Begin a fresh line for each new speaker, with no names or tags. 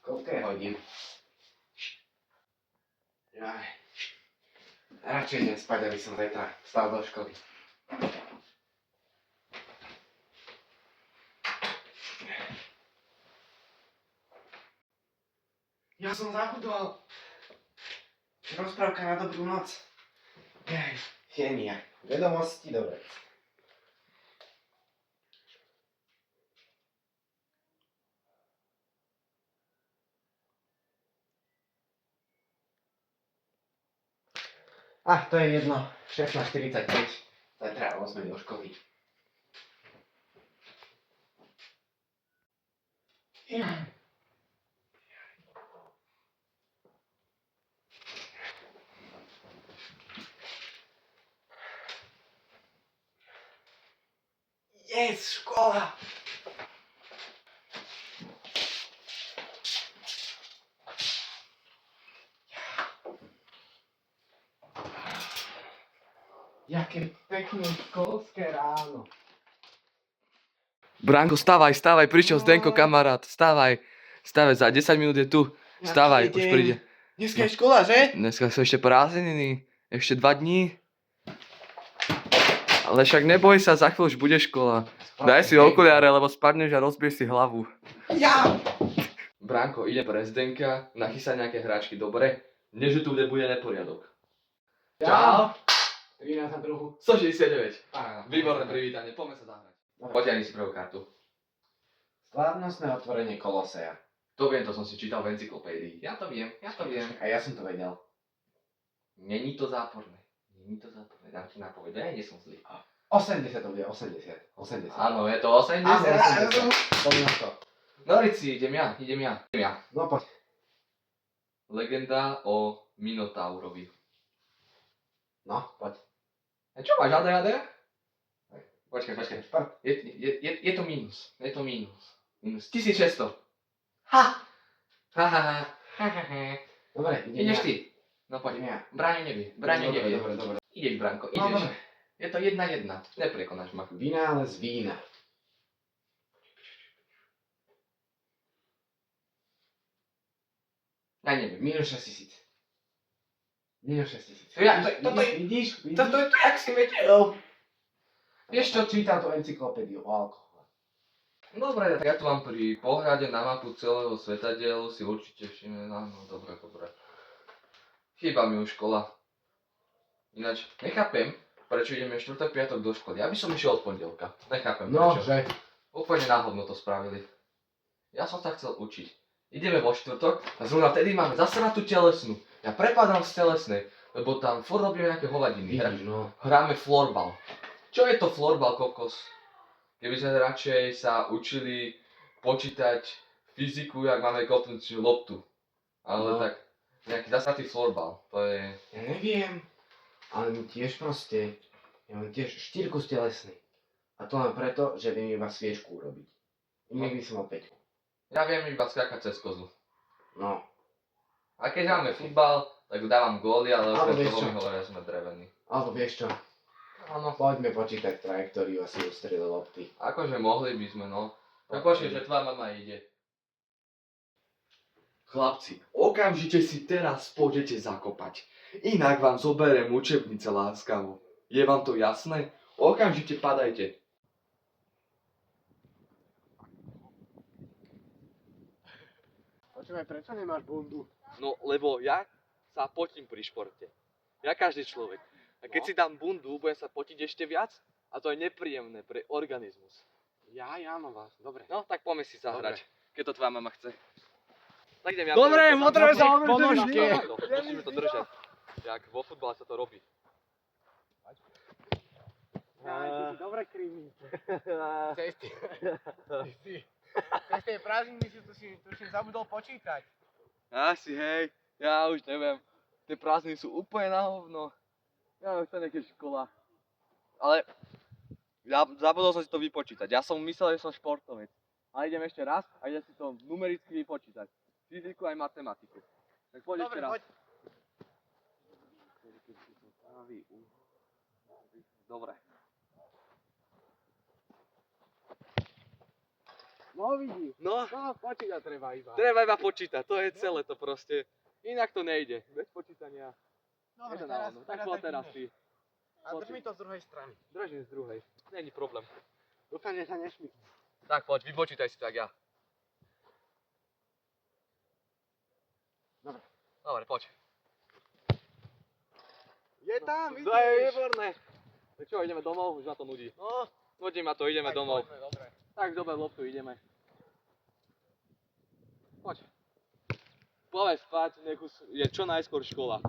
Koľko je hodín? Jaj. Radšej idem spať, aby som zajtra vstal do školy. Ja som zabudol. Rozprávka na dobrú noc. Jaj, chémia. Vedomosti, dobre. To je jedno. 16:45. Zajtra o 8 do školy. Yes, škola! Jaké pekné školské ráno.
Branko, stávaj, prišiel Zdenko, kamarát, stávaj, za 10 minút je tu, stávaj, už príde.
Dneska je škola, že?
Dneska sú ešte prázdniny, ešte 2 dní. Ale však neboj sa, za chvíľu už bude škola. Daj si okuliare, lebo spadneš a rozbiješ si hlavu.
Ja!
Branko, ide pre Zdenka, nachystať nejaké hráčky, dobre? Dnes tu bude neporiadok.
Čau! 13:02.
169. Výborné privítanie, poďme sa zahrať. Poďani si prvú kartu.
Slávnostné otvorenie Kolosea.
To viem, to som si čítal v encyklopédii. Ja to viem.
A ja som to vedel.
Není to záporné. Dám ti nápoveď, ja nie som zlý.
80 to bude, 80.
Áno, je to 80.
Spomínaš to.
No Rici, idem ja.
No poď.
Legenda o Minotaurovi.
No, poď.
A čo máš, ADHD? Počkaj. Je to mínus. Minus 1600. Ha.
Dobre,
Ideš ty. No poď.
Ja.
Braňo nevie.
Dobre.
Ideš, Branko, ideš.
No, dobre.
Je to 1-1. Neprekonáš ma.
Vynález vína.
Ja neviem.
Minus 6000. Vidíš?
Toto je to, jak si vedel.
Vieš čo, čítal tú encyklopédiu o alkohole.
Dobre, tak ja tu mám pri pohľade na mapu celého svetadielu si určite všimne, no dobre. Chýba mi už škola. Ináč, nechápem, prečo ideme štvrtok, piatok do školy. Ja by som išiel od pondelka. Nechápem prečo.
No, že?
Úplne náhodno to spravili. Ja som sa chcel učiť. Ideme vo štvrtok a zrovna vtedy máme zase na tú telesnú. Ja prepadám z telesnej, lebo tam furt robíme nejaké hovadiny.
Vidíš, no.
Hráme florbal. Čo je to florbal, kokos? Keby sme radšej sa učili počítať fyziku, jak máme kopnúť loptu. Ale
No.
tak, nejaký zasratý florbal, to je...
Ja neviem, ale my tiež proste, ja mám tiež 4 z telesnej. A to len preto, že viem iba sviežku urobiť. Inak by som mal 5.
Ja viem iba skákať cez kozu.
No.
A keď hráme futbal, tak dávam góly, ale
Ale
okrem
vieš
toho
čo?
mi hovoria, že sme drevení.
Alebo vieš čo,
Áno.
poďme počítať trajektóriu a silu strely lopty.
Akože mohli by sme, no. No počkej, že tvoja mama ide. Chlapci, okamžite si teraz pôjdete zakopať. Inak vám zoberiem učebnice láskavo. Je vám to jasné? Okamžite padajte.
Počúvaj, prečo nemáš bundu?
No, lebo ja sa potím pri športe. Ja každý človek. A keď si dám bundu, budem sa potiť ešte viac a to je nepríjemné pre organizmus.
Ja, no vás, dobre.
No, tak poďme si zahrať, keď to tvoja mama chce. Tak idem ja.
Dobre, potrebujeme sa
ponožky.
Musíme to držať. Jak vo futbale sa to robí.
Dobre krivníte.
Cez tie prázdniny si tuším zabudol počítať.
Asi, hej. Ja už neviem. Tie prázdniny sú úplne na hovno. Ja už to nejaká škola. Ale ja zabudol som si to vypočítať. Ja som myslel, že som športovec. Ale idem ešte raz a idem si to numericky vypočítať. Fyziku aj matematiku. Tak poď ešte raz. Dobre.
No vidíš.
No,
No, počítať treba iba.
treba iba počítať, to je celé to proste. Inak to nejde, bez počítania.
Dobre,
Jeden na jedno. Tak poď teraz ty.
A drž mi to z druhej strany.
Držím z druhej, není problém.
Dúfam, že sa nešmykne.
Tak poď, vypočítaj si tak ja.
Dobre.
Dobre, poď.
Je tam,
To je výborné. Tak čo, ideme domov? Už ma to nudí.
No,
Nudí ma to, ideme domov.
poďme, dobre.
Tak dobre, loptu, ideme. Poď. Poďme spať, nech už je čo najskôr škola.